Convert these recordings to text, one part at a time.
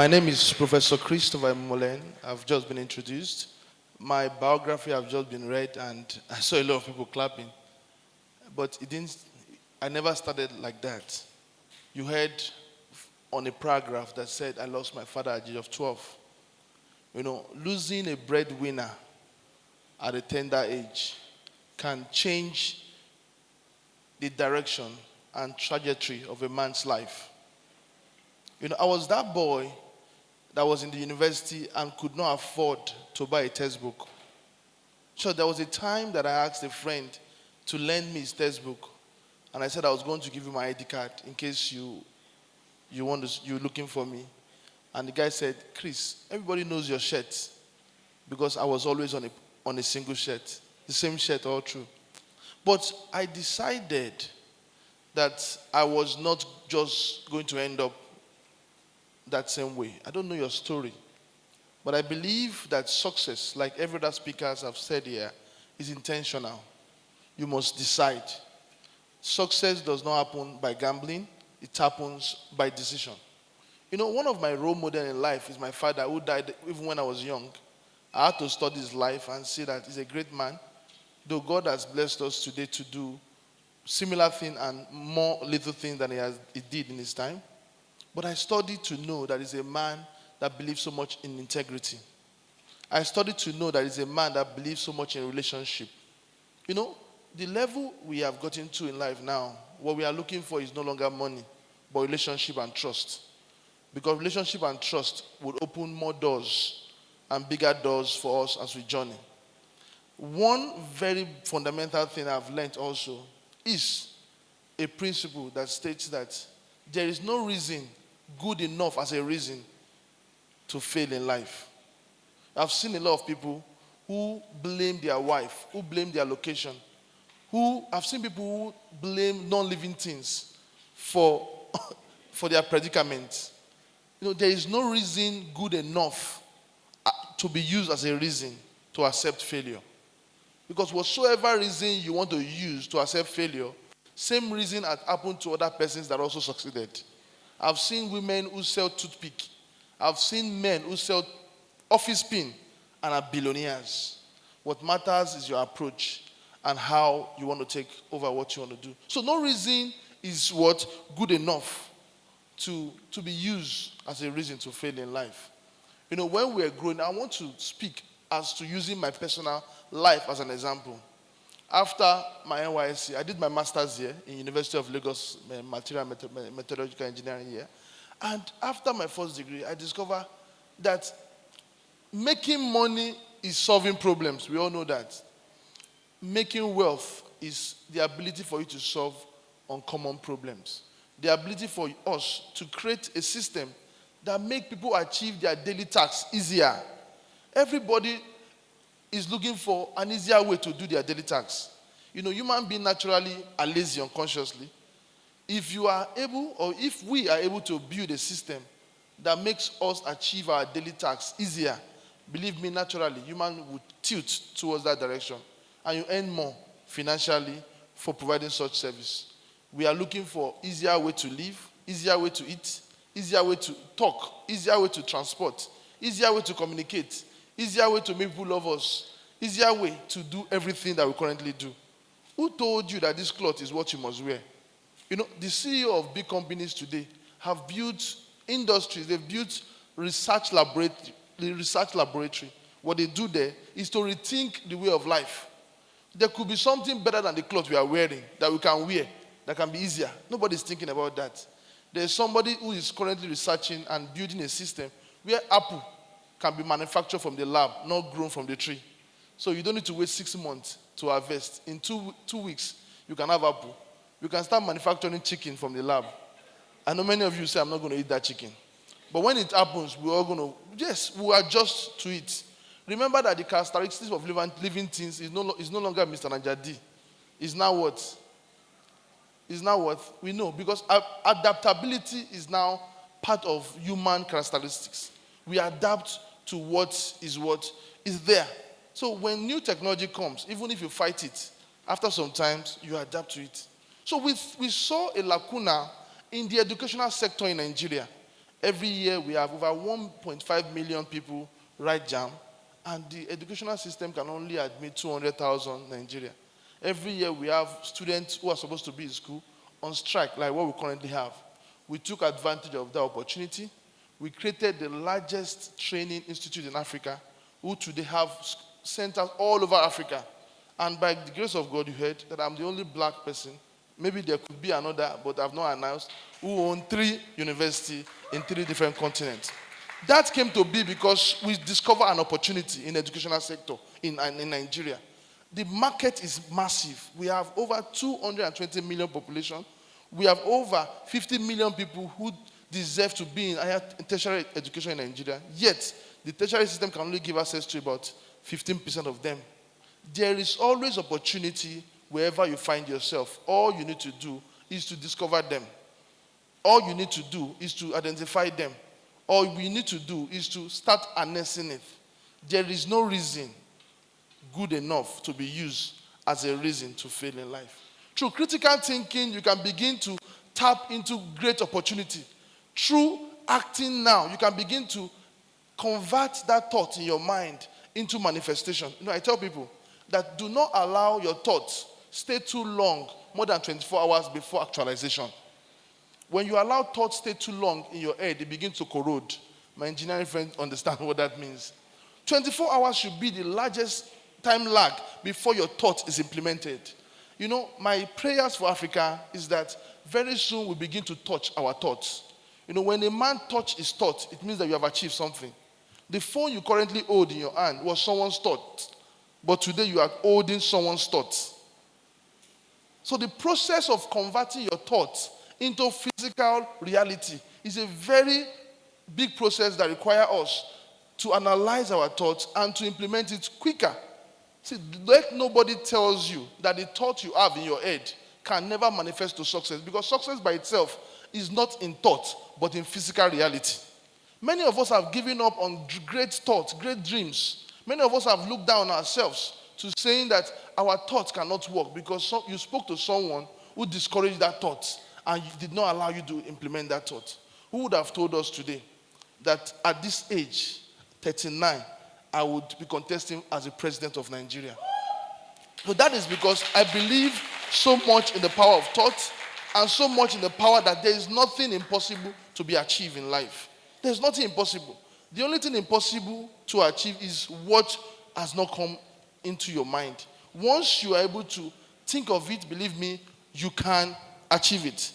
My name is Professor Christopher Imumolen. I've just been introduced. My biography have just been read, and I saw a lot of people clapping. But it didn't. I never started like that. You heard on a paragraph that said I lost my father at the age of 12. Losing a breadwinner at a tender age can change the direction and trajectory of a man's life. I was that boy that was in the university and could not afford to buy a textbook. So there was a time that I asked a friend to lend me his textbook, and I said I was going to give you my ID card in case you're looking for me. And the guy said, Chris, everybody knows your shirt, because I was always on a single shirt, the same shirt all through. But I decided that I was not just going to end up that same way. I don't know your story, but I believe that success, like every other speakers have said here, is intentional. You must decide. Success does not happen by gambling. It happens by decision. One of my role models in life is my father, who died even when I was young. I had to study his life and see that he's a great man, though God has blessed us today to do similar thing and more little things than he did in his time. But I studied to know that he's a man that believes so much in integrity. I studied to know that he's a man that believes so much in relationship. The level we have gotten to in life now, what we are looking for is no longer money, but relationship and trust. Because relationship and trust would open more doors and bigger doors for us as we journey. One very fundamental thing I've learned also is a principle that states that there is no reason good enough as a reason to fail in life. I've seen a lot of people who blame their wife, who blame their location, I've seen people who blame non-living things for their predicament. There is no reason good enough to be used as a reason to accept failure. Because whatsoever reason you want to use to accept failure, same reason had happened to other persons that also succeeded. I've seen women who sell toothpick. I've seen men who sell office pin and are billionaires. What matters is your approach and how you want to take over what you want to do. So no reason is good enough to be used as a reason to fail in life. When we're growing, I want to speak as to using my personal life as an example. After my NYSC, I did my master's here in University of Lagos, Material Methodological Engineering here. And after my first degree, I discovered that making money is solving problems. We all know that. Making wealth is the ability for you to solve uncommon problems. The ability for us to create a system that makes people achieve their daily tasks easier. Everybody is looking for an easier way to do their daily tasks. Human beings naturally are lazy unconsciously. If you are able, or if we are able to build a system that makes us achieve our daily tasks easier, believe me, naturally, human would tilt towards that direction. And you earn more financially for providing such service. We are looking for easier way to live, easier way to eat, easier way to talk, easier way to transport, easier way to communicate, easier way to make people love us, easier way to do everything that we currently do. Who told you that this cloth is what you must wear? The CEO of big companies today have built industries, they've built research laboratory. What they do there is to rethink the way of life. There could be something better than the cloth we are wearing that we can wear, that can be easier. Nobody's thinking about that. There's somebody who is currently researching and building a system where apple can be manufactured from the lab, not grown from the tree. So you don't need to wait 6 months to harvest. In two weeks, you can have apple. You can start manufacturing chicken from the lab. I know many of you say, I'm not going to eat that chicken. But when it happens, we're all going to, yes, we'll adjust to it. Remember that the characteristics of living things is no longer Mr. Najadi. It's now what? Is now what we know, because adaptability is now part of human characteristics. We adapt to what is there. So when new technology comes, even if you fight it, after some time you adapt to it. So we saw a lacuna in the educational sector in Nigeria. Every year we have over 1.5 million people write JAM, and the educational system can only admit 200,000 in Nigeria. Every year we have students who are supposed to be in school on strike, like what we currently have. We took advantage of that opportunity. We created the largest training institute in Africa, who today have centers all over Africa. And by the grace of God, you heard that I'm the only black person. Maybe there could be another, but I've not announced, who own 3 universities in 3 different continents. That came to be because we discovered an opportunity in the educational sector in Nigeria. The market is massive. We have over 220 million population. We have over 50 million people who deserve to be in higher tertiary education in Nigeria. Yet, the tertiary system can only give access to about 15% of them. There is always opportunity wherever you find yourself. All you need to do is to discover them. All you need to do is to identify them. All we need to do is to start harnessing it. There is no reason good enough to be used as a reason to fail in life. Through critical thinking, you can begin to tap into great opportunity. Through acting now, you can begin to convert that thought in your mind into manifestation. I tell people that do not allow your thoughts stay too long, more than 24 hours before actualization. When you allow thoughts stay too long in your head, they begin to corrode. My engineering friends understand what that means. 24 hours should be the largest time lag before your thought is implemented. My prayers for Africa is that very soon we begin to touch our thoughts. When a man touches his thought, it means that you have achieved something. The phone you currently hold in your hand was someone's thought, but today you are holding someone's thoughts. So the process of converting your thoughts into physical reality is a very big process that requires us to analyze our thoughts and to implement it quicker. See, let nobody tells you that the thought you have in your head can never manifest to success, because success by itself is not in thought, but in physical reality. Many of us have given up on great thoughts, great dreams. Many of us have looked down on ourselves to saying that our thoughts cannot work because you spoke to someone who discouraged that thought and did not allow you to implement that thought. Who would have told us today that at this age, 39, I would be contesting as the president of Nigeria? So that is because I believe so much in the power of thought and so much in the power that there is nothing impossible to be achieved in life. There's nothing impossible. The only thing impossible to achieve is what has not come into your mind. Once you are able to think of it, believe me, you can achieve it.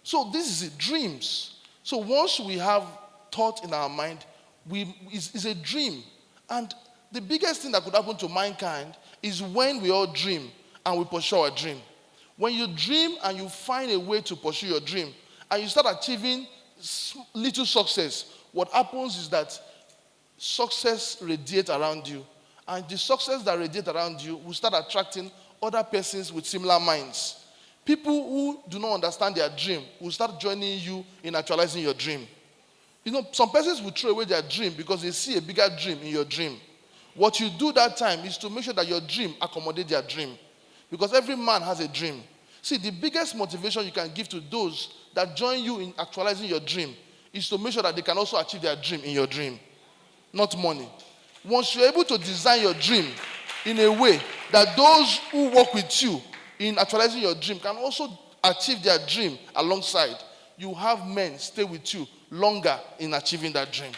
So this is it, dreams. So once we have thought in our mind, it's a dream. And the biggest thing that could happen to mankind is when we all dream and we pursue our dream. When you dream and you find a way to pursue your dream and you start achieving little success, what happens is that success radiates around you. And the success that radiates around you will start attracting other persons with similar minds. People who do not understand their dream will start joining you in actualizing your dream. Some persons will throw away their dream because they see a bigger dream in your dream. What you do that time is to make sure that your dream accommodates their dream. Because every man has a dream. See, the biggest motivation you can give to those that join you in actualizing your dream is to make sure that they can also achieve their dream in your dream, not money. Once you're able to design your dream in a way that those who work with you in actualizing your dream can also achieve their dream alongside, you have men stay with you longer in achieving that dream.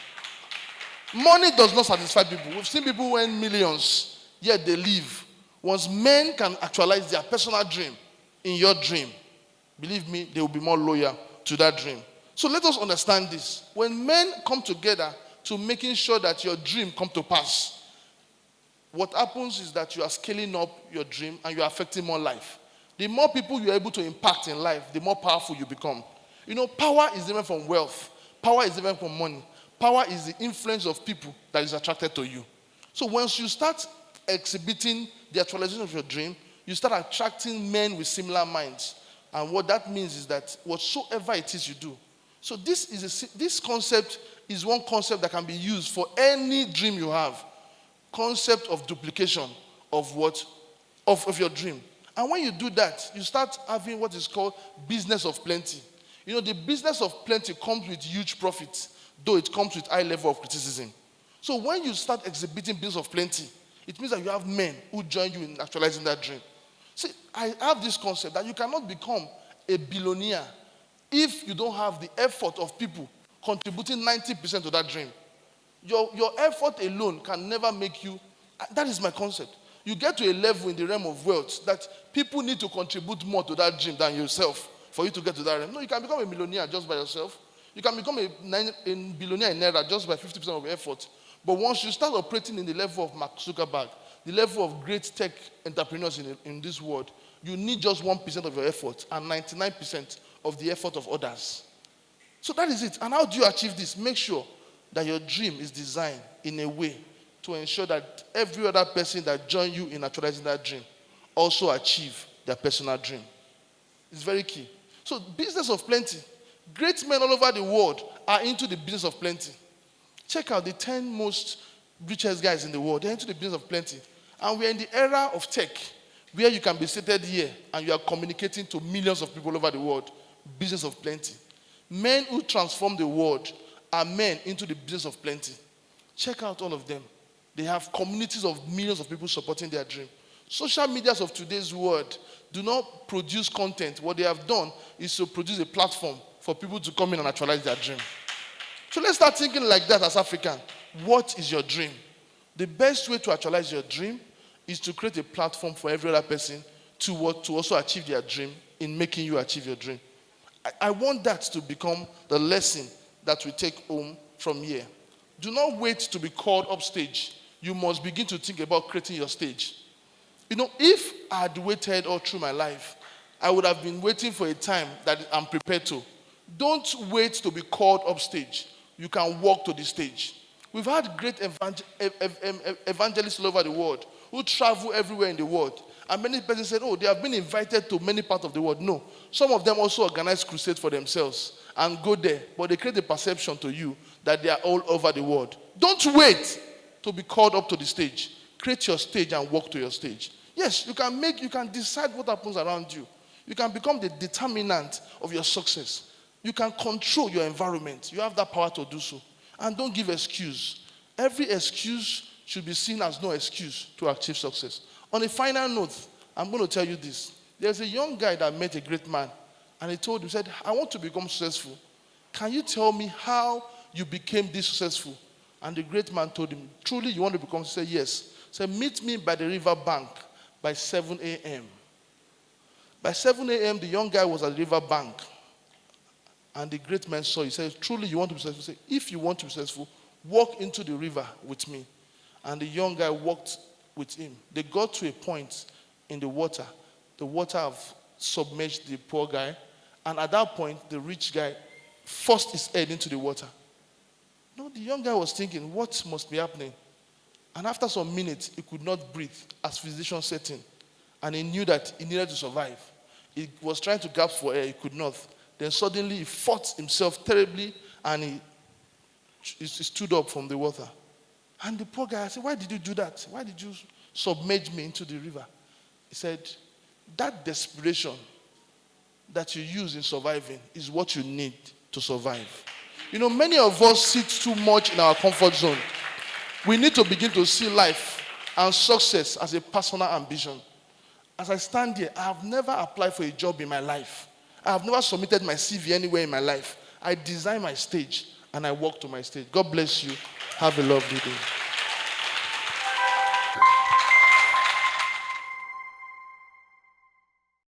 Money does not satisfy people. We've seen people who earn millions, yet they leave. Once men can actualize their personal dream in your dream, believe me, they will be more loyal to that dream. So let us understand this. When men come together to making sure that your dream come to pass, what happens is that you are scaling up your dream and you are affecting more life. The more people you are able to impact in life, the more powerful you become. Power is different from wealth. Power is different from money. Power is the influence of people that is attracted to you. So once you start exhibiting the actualization of your dream, you start attracting men with similar minds. And what that means is that whatsoever it is you do. So this concept is one concept that can be used for any dream you have. Concept of duplication of your dream. And when you do that, you start having what is called business of plenty. You know, the business of plenty comes with huge profits, though it comes with high level of criticism. So when you start exhibiting business of plenty, it means that you have men who join you in actualizing that dream. See, I have this concept that you cannot become a billionaire if you don't have the effort of people contributing 90% to that dream. Your effort alone can never make you. That is my concept. You get to a level in the realm of wealth that people need to contribute more to that dream than yourself for you to get to that realm. No, you can become a millionaire just by yourself. You can become a billionaire in Naira just by 50% of your effort. But once you start operating in the level of Mark Zuckerberg, the level of great tech entrepreneurs in this world, you need just 1% of your effort and 99% of the effort of others. So that is it. And how do you achieve this? Make sure that your dream is designed in a way to ensure that every other person that joins you in actualizing that dream also achieve their personal dream. It's very key. So business of plenty. Great men all over the world are into the business of plenty. Check out the 10 most richest guys in the world. They're into the business of plenty. And we're in the era of tech where you can be seated here and you are communicating to millions of people all over the world. Business of plenty. Men who transform the world are men into the business of plenty. Check out all of them. They have communities of millions of people supporting their dream. Social medias of today's world do not produce content. What they have done is to produce a platform for people to come in and actualize their dream. So let's start thinking like that as African. What is your dream? The best way to actualize your dream is to create a platform for every other person to also achieve their dream in making you achieve your dream. I want that to become the lesson that we take home from here. Do not wait to be called upstage. You must begin to think about creating your stage. You know, if I had waited all through my life, I would have been waiting for a time that I'm prepared to. Don't wait to be called upstage. You can walk to the stage. We've had great evangelists all over the world who travel everywhere in the world. And many people said, oh, they have been invited to many parts of the world. No. Some of them also organize crusades for themselves and go there. But they create a perception to you that they are all over the world. Don't wait to be called up to the stage. Create your stage and walk to your stage. Yes, you can decide what happens around you. You can become the determinant of your success. You can control your environment. You have that power to do so. And don't give excuse. Every excuse should be seen as no excuse to achieve success. On a final note, I'm going to tell you this. There's a young guy that met a great man. And he told him, said, I want to become successful. Can you tell me how you became this successful? And the great man told him, truly you want to become successful? He said, yes. He said, meet me by the river bank by 7 a.m. By 7 a.m., the young guy was at the river bank. And the great man saw, he said, truly you want to be successful? He said, if you want to be successful, walk into the river with me. And the young guy walked with him. They got to a point in the water. The water have submerged the poor guy. And at that point, the rich guy forced his head into the water. No, the young guy was thinking, what must be happening? And after some minutes, he could not breathe as physician set in. And he knew that he needed to survive. He was trying to gasp for air, he could not. Then suddenly he fought himself terribly and he stood up from the water. And the poor guy said, why did you do that? Why did you submerge me into the river? He said, that desperation that you use in surviving is what you need to survive. You know, many of us sit too much in our comfort zone. We need to begin to see life and success as a personal ambition. As I stand here, I have never applied for a job in my life. I have never submitted my CV anywhere in my life. I design my stage and I walk to my stage. God bless you. Have a lovely day.